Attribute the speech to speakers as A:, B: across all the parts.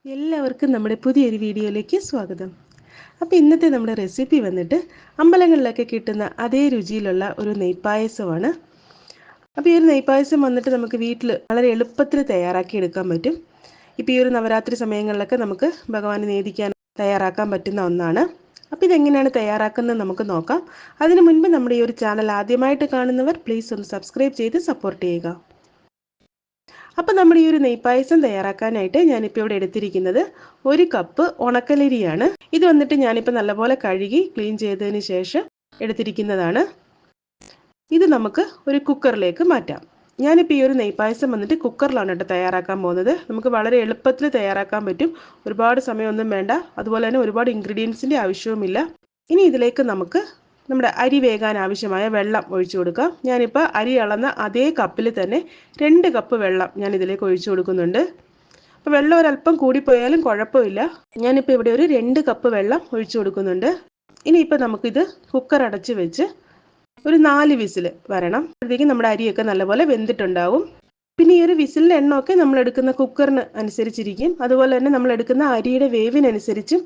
A: എല്ലാവർക്കും നമ്മുടെ പുതിയൊരു വീഡിയോയിലേക്ക് സ്വാഗതം. അപ്പോൾ ഇന്നത്തെ നമ്മുടെ റെസിപ്പി വന്നിട്ട് അമ്പലങ്ങളിലൊക്കെ കിട്ടുന്ന അതേ രുചിയിലുള്ള ഒരു നെയ്പായസമാണ്. അപ്പോൾ ഈ ഒരു നെയ്പായസം വന്നിട്ട് നമുക്ക് വീട്ടിൽ വളരെ എളുപ്പത്തിൽ തയ്യാറാക്കി എടുക്കാൻ പറ്റും. ഇപ്പോൾ ഈ ഒരു നവരാത്രി സമയങ്ങളിലൊക്കെ നമുക്ക് ഭഗവാനെ നേദിക്കാൻ തയ്യാറാക്കാൻ പറ്റുന്ന ഒന്നാണ്. അപ്പോൾ ഇതെങ്ങനെയാണ് തയ്യാറാക്കുന്നത് നമുക്ക് നോക്കാം. അതിനു മുൻപ് നമ്മുടെ ഈ ഒരു ചാനൽ ആദ്യമായിട്ട് കാണുന്നവർ പ്ലീസ് ഒന്ന് സബ്സ്ക്രൈബ് ചെയ്ത് സപ്പോർട്ട് ചെയ്യുക. അപ്പോൾ നമ്മുടെ ഈ ഒരു നെയ്പായസം തയ്യാറാക്കാനായിട്ട് ഞാനിപ്പോൾ ഇവിടെ എടുത്തിരിക്കുന്നത് 1 കപ്പ് ഉണക്കലരിയാണ്. ഇത് വന്നിട്ട് ഞാനിപ്പോൾ നല്ലപോലെ കഴുകി ക്ലീൻ ചെയ്തതിന് ശേഷം എടുത്തിരിക്കുന്നതാണ്. ഇത് നമുക്ക് ഒരു കുക്കറിലേക്ക് മാറ്റാം. ഞാനിപ്പോൾ ഈ ഒരു നെയ്പായസം വന്നിട്ട് കുക്കറിലാണ് കേട്ടോ തയ്യാറാക്കാൻ പോകുന്നത്. നമുക്ക് വളരെ എളുപ്പത്തിൽ തയ്യാറാക്കാൻ പറ്റും. ഒരുപാട് സമയമൊന്നും വേണ്ട, അതുപോലെ തന്നെ ഒരുപാട് ഇൻഗ്രീഡിയൻസിൻ്റെ ആവശ്യവുമില്ല. ഇനി ഇതിലേക്ക് നമുക്ക് നമ്മുടെ അരി വേകാൻ ആവശ്യമായ വെള്ളം ഒഴിച്ചു കൊടുക്കാം. ഞാനിപ്പോൾ അരി അളന്ന അതേ കപ്പിൽ തന്നെ 2 കപ്പ് വെള്ളം ഞാൻ ഇതിലേക്ക് ഒഴിച്ചു കൊടുക്കുന്നുണ്ട്. അപ്പോൾ വെള്ളം ഒരല്പം കൂടിപ്പോയാലും കുഴപ്പമില്ല. ഞാനിപ്പോൾ ഇവിടെ ഒരു 2 കപ്പ് വെള്ളം ഒഴിച്ചു കൊടുക്കുന്നുണ്ട്. ഇനിയിപ്പോൾ നമുക്കിത് കുക്കർ അടച്ച് വെച്ച് ഒരു 4 വിസിൽ വരണം. അപ്പോഴത്തേക്കും നമ്മുടെ അരിയൊക്കെ നല്ലപോലെ വെന്തിട്ടുണ്ടാവും. പിന്നെ ഈ ഒരു വിസിലിൻ്റെ എണ്ണമൊക്കെ നമ്മൾ എടുക്കുന്ന കുക്കറിന് അനുസരിച്ചിരിക്കും. അതുപോലെ തന്നെ നമ്മൾ എടുക്കുന്ന അരിയുടെ വേവിനനുസരിച്ചും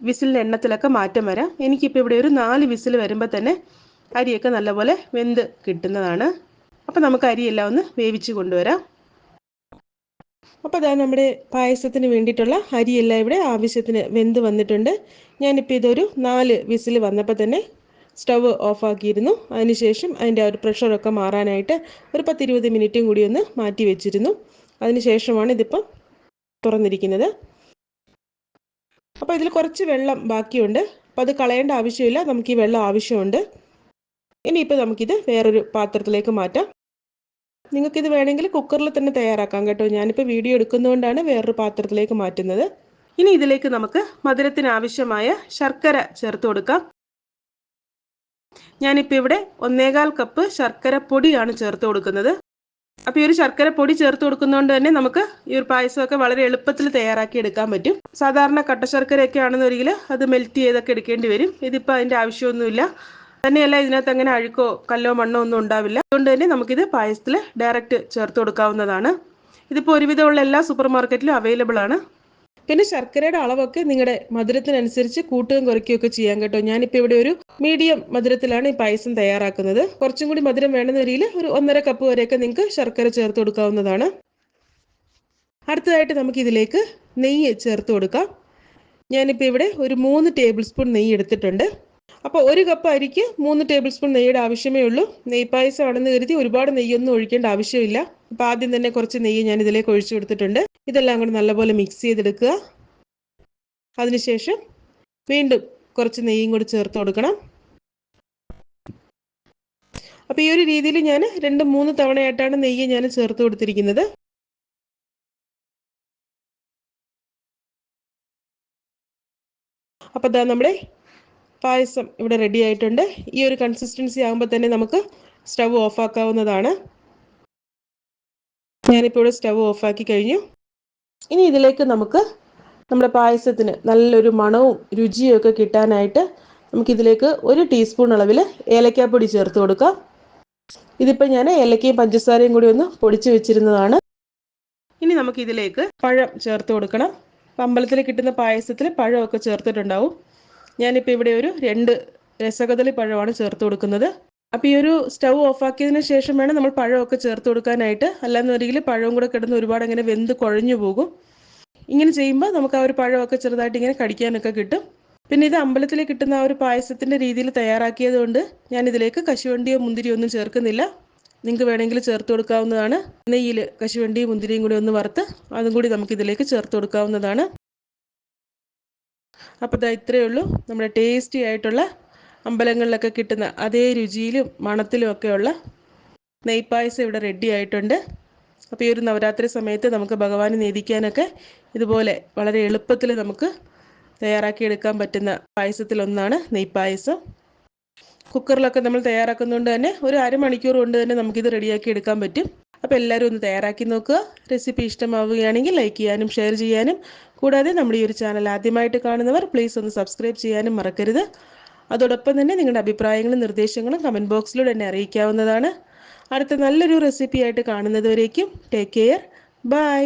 A: വിസിലിൻ്റെ എണ്ണത്തിലൊക്കെ മാറ്റം വരാം. എനിക്കിപ്പോൾ ഇവിടെ ഒരു 4 വിസിൽ വരുമ്പോൾ തന്നെ അരിയൊക്കെ നല്ലപോലെ വെന്ത് കിട്ടുന്നതാണ്. അപ്പോൾ നമുക്ക് അരിയെല്ലാം ഒന്ന് വേവിച്ച് കൊണ്ടുവരാം. അപ്പോൾ അതാ നമ്മുടെ പായസത്തിന് വേണ്ടിയിട്ടുള്ള അരിയെല്ലാം ഇവിടെ ആവശ്യത്തിന് വെന്ത് വന്നിട്ടുണ്ട്. ഞാനിപ്പോൾ ഇതൊരു 4 വിസിൽ വന്നപ്പോൾ തന്നെ സ്റ്റവ് ഓഫാക്കിയിരുന്നു. അതിനുശേഷം അതിൻ്റെ ആ ഒരു പ്രഷറൊക്കെ മാറാനായിട്ട് ഒരു 10-20 മിനിറ്റും കൂടി ഒന്ന് മാറ്റി വെച്ചിരുന്നു. അതിനുശേഷമാണ് ഇതിപ്പം തുറന്നിരിക്കുന്നത്. അപ്പോൾ ഇതിൽ കുറച്ച് വെള്ളം ബാക്കിയുണ്ട്. അപ്പോൾ അത് കളയേണ്ട ആവശ്യമില്ല, നമുക്ക് ഈ വെള്ളം ആവശ്യമുണ്ട്. ഇനിയിപ്പോൾ നമുക്കിത് വേറൊരു പാത്രത്തിലേക്ക് മാറ്റാം. നിങ്ങൾക്കിത് വേണമെങ്കിൽ കുക്കറിൽ തന്നെ തയ്യാറാക്കാം കേട്ടോ. ഞാനിപ്പോൾ വീഡിയോ എടുക്കുന്നതുകൊണ്ടാണ് വേറൊരു പാത്രത്തിലേക്ക് മാറ്റുന്നത്. ഇനി ഇതിലേക്ക് നമുക്ക് മധുരത്തിന് ആവശ്യമായ ശർക്കര ചേർത്ത് കൊടുക്കാം. ഞാനിപ്പോൾ ഇവിടെ 1.25 കപ്പ് ശർക്കര പൊടിയാണ് ചേർത്ത് കൊടുക്കുന്നത്. അപ്പോൾ ഈ ഒരു ശർക്കര പൊടി ചേർത്ത് കൊടുക്കുന്നതുകൊണ്ട് തന്നെ നമുക്ക് ഈ ഒരു പായസമൊക്കെ വളരെ എളുപ്പത്തിൽ തയ്യാറാക്കി എടുക്കാൻ പറ്റും. സാധാരണ കട്ട ശർക്കരയൊക്കെ ആണെന്നൊരിക്കൽ അത് മെൽറ്റ് ചെയ്തൊക്കെ എടുക്കേണ്ടി വരും. ഇതിപ്പോൾ അതിൻ്റെ ആവശ്യമൊന്നുമില്ല. തന്നെയല്ല, ഇതിനകത്ത് അങ്ങനെ അഴുക്കോ കല്ലോ മണ്ണോ ഒന്നും ഉണ്ടാവില്ല. അതുകൊണ്ട് തന്നെ നമുക്കിത് പായസത്തിൽ ഡയറക്റ്റ് ചേർത്ത് കൊടുക്കാവുന്നതാണ്. ഇതിപ്പോൾ ഒരുവിധമുള്ള എല്ലാ സൂപ്പർ മാർക്കറ്റിലും അവൈലബിൾ ആണ്. പിന്നെ ശർക്കരയുടെ അളവൊക്കെ നിങ്ങളുടെ മധുരത്തിനനുസരിച്ച് കൂട്ടുകയും കുറയ്ക്കുകയൊക്കെ ചെയ്യാം കേട്ടോ. ഞാനിപ്പോൾ ഇവിടെ ഒരു മീഡിയം മധുരത്തിലാണ് ഈ പായസം തയ്യാറാക്കുന്നത്. കുറച്ചും കൂടി മധുരം വേണമെന്ന രീതിയിൽ ഒരു 1.5 കപ്പ് വരെയൊക്കെ നിങ്ങൾക്ക് ശർക്കര ചേർത്ത് കൊടുക്കാവുന്നതാണ്. അടുത്തതായിട്ട് നമുക്ക് ഇതിലേക്ക് നെയ്യ് ചേർത്ത് കൊടുക്കാം. ഞാനിപ്പോൾ ഇവിടെ ഒരു 3 ടേബിൾ സ്പൂൺ നെയ്യ് എടുത്തിട്ടുണ്ട്. അപ്പോൾ 1 കപ്പ് അരിക്ക് 3 ടേബിൾ സ്പൂൺ നെയ്യുടെ ആവശ്യമേ ഉള്ളൂ. നെയ്പായസമാണെന്ന് കരുതി ഒരുപാട് നെയ്യൊന്നും ഒഴിക്കേണ്ട ആവശ്യമില്ല. അപ്പോൾ ആദ്യം തന്നെ കുറച്ച് നെയ്യ് ഞാൻ ഇതിലേക്ക് ഒഴിച്ചു കൊടുത്തിട്ടുണ്ട്. ഇതെല്ലാം കൂടി നല്ലപോലെ മിക്സ് ചെയ്തെടുക്കുക. അതിനുശേഷം വീണ്ടും കുറച്ച് നെയ്യും കൂടി ചേർത്ത് കൊടുക്കണം. അപ്പോൾ ഈ ഒരു രീതിയിൽ ഞാൻ 2-3 തവണയായിട്ടാണ് നെയ്യ് ഞാൻ ചേർത്ത് കൊടുത്തിരിക്കുന്നത്. അപ്പോൾ ഇതാ നമ്മുടെ പായസം ഇവിടെ റെഡി ആയിട്ടുണ്ട്. ഈ ഒരു കൺസിസ്റ്റൻസി ആകുമ്പോൾ തന്നെ നമുക്ക് സ്റ്റവ് ഓഫാക്കാവുന്നതാണ്. ഞാനിപ്പോൾ ഇവിടെ സ്റ്റവ് ഓഫാക്കി കഴിഞ്ഞു. ഇനി ഇതിലേക്ക് നമുക്ക് നമ്മുടെ പായസത്തിന് നല്ലൊരു മണവും രുചിയും ഒക്കെ കിട്ടാനായിട്ട് നമുക്കിതിലേക്ക് 1 ടീസ്പൂൺ അളവിൽ ഏലക്കാപ്പൊടി ചേർത്ത് കൊടുക്കാം. ഇതിപ്പോൾ ഞാൻ ഏലക്കയും പഞ്ചസാരയും കൂടി ഒന്ന് പൊടിച്ച് വെച്ചിരുന്നതാണ്. ഇനി നമുക്കിതിലേക്ക് പഴം ചേർത്ത് കൊടുക്കണം. അമ്പലത്തിൽ കിട്ടുന്ന പായസത്തിൽ പഴമൊക്കെ ചേർത്തിട്ടുണ്ടാവും. ഞാനിപ്പോൾ ഇവിടെ ഒരു 2 രസകദളി പഴമാണ് ചേർത്ത് കൊടുക്കുന്നത്. അപ്പോൾ ഈ ഒരു സ്റ്റവ് ഓഫാക്കിയതിന് ശേഷം വേണം നമ്മൾ പഴമൊക്കെ ചേർത്ത് കൊടുക്കാനായിട്ട്. അല്ലാന്നൊരിക്കൽ പഴവും കൂടെ കിടന്ന് ഒരുപാട് അങ്ങനെ വെന്ത് കുഴഞ്ഞു പോകും. ഇങ്ങനെ ചെയ്യുമ്പോൾ നമുക്ക് ആ ഒരു പഴമൊക്കെ ചെറുതായിട്ട് ഇങ്ങനെ കടിക്കാനൊക്കെ കിട്ടും. പിന്നെ ഇത് അമ്പലത്തിൽ കിട്ടുന്ന ആ ഒരു പായസത്തിൻ്റെ രീതിയിൽ തയ്യാറാക്കിയത് കൊണ്ട് ഞാനിതിലേക്ക് കശുവണ്ടിയോ മുന്തിരിയോ ഒന്നും ചേർക്കുന്നില്ല. നിങ്ങൾക്ക് വേണമെങ്കിൽ ചേർത്ത് കൊടുക്കാവുന്നതാണ്. നെയ്യിൽ കശുവണ്ടിയും മുന്തിരിയും കൂടി ഒന്ന് വറുത്ത് അതും കൂടി നമുക്കിതിലേക്ക് ചേർത്ത് കൊടുക്കാവുന്നതാണ്. അപ്പോൾ ഇതാ ഇത്രയേ ഉള്ളൂ. നമ്മുടെ ടേസ്റ്റി ആയിട്ടുള്ള അമ്പലങ്ങളിലൊക്കെ കിട്ടുന്ന അതേ രുചിയിലും മണത്തിലും ഒക്കെയുള്ള നെയ്പായസം ഇവിടെ റെഡി ആയിട്ടുണ്ട്. അപ്പോൾ ഈ ഒരു നവരാത്രി സമയത്ത് നമുക്ക് ഭഗവാനെ നേദിക്കാനൊക്കെ ഇതുപോലെ വളരെ എളുപ്പത്തിൽ നമുക്ക് തയ്യാറാക്കിയെടുക്കാൻ പറ്റുന്ന പായസത്തിലൊന്നാണ് നെയ്പായസം. കുക്കറിലൊക്കെ നമ്മൾ തയ്യാറാക്കുന്നതുകൊണ്ട് തന്നെ ഒരു അരമണിക്കൂർ കൊണ്ട് തന്നെ നമുക്കിത് റെഡിയാക്കി എടുക്കാൻ പറ്റും. അപ്പോൾ എല്ലാവരും ഒന്ന് തയ്യാറാക്കി നോക്കുക. റെസിപ്പി ഇഷ്ടമാവുകയാണെങ്കിൽ ലൈക്ക് ചെയ്യാനും ഷെയർ ചെയ്യാനും, കൂടാതെ നമ്മുടെ ഈ ഒരു ചാനൽ ആദ്യമായിട്ട് കാണുന്നവർ പ്ലീസ് ഒന്ന് സബ്സ്ക്രൈബ് ചെയ്യാനും മറക്കരുത്. അതോടൊപ്പം തന്നെ നിങ്ങളുടെ അഭിപ്രായങ്ങളും നിർദ്ദേശങ്ങളും കമൻറ്റ് ബോക്സിലൂടെ എന്നെ അറിയിക്കാവുന്നതാണ്. അടുത്ത നല്ലൊരു റെസിപ്പി ആയിട്ട് കാണുന്നത് വരേക്കും ടേക്ക് കെയർ. ബൈ.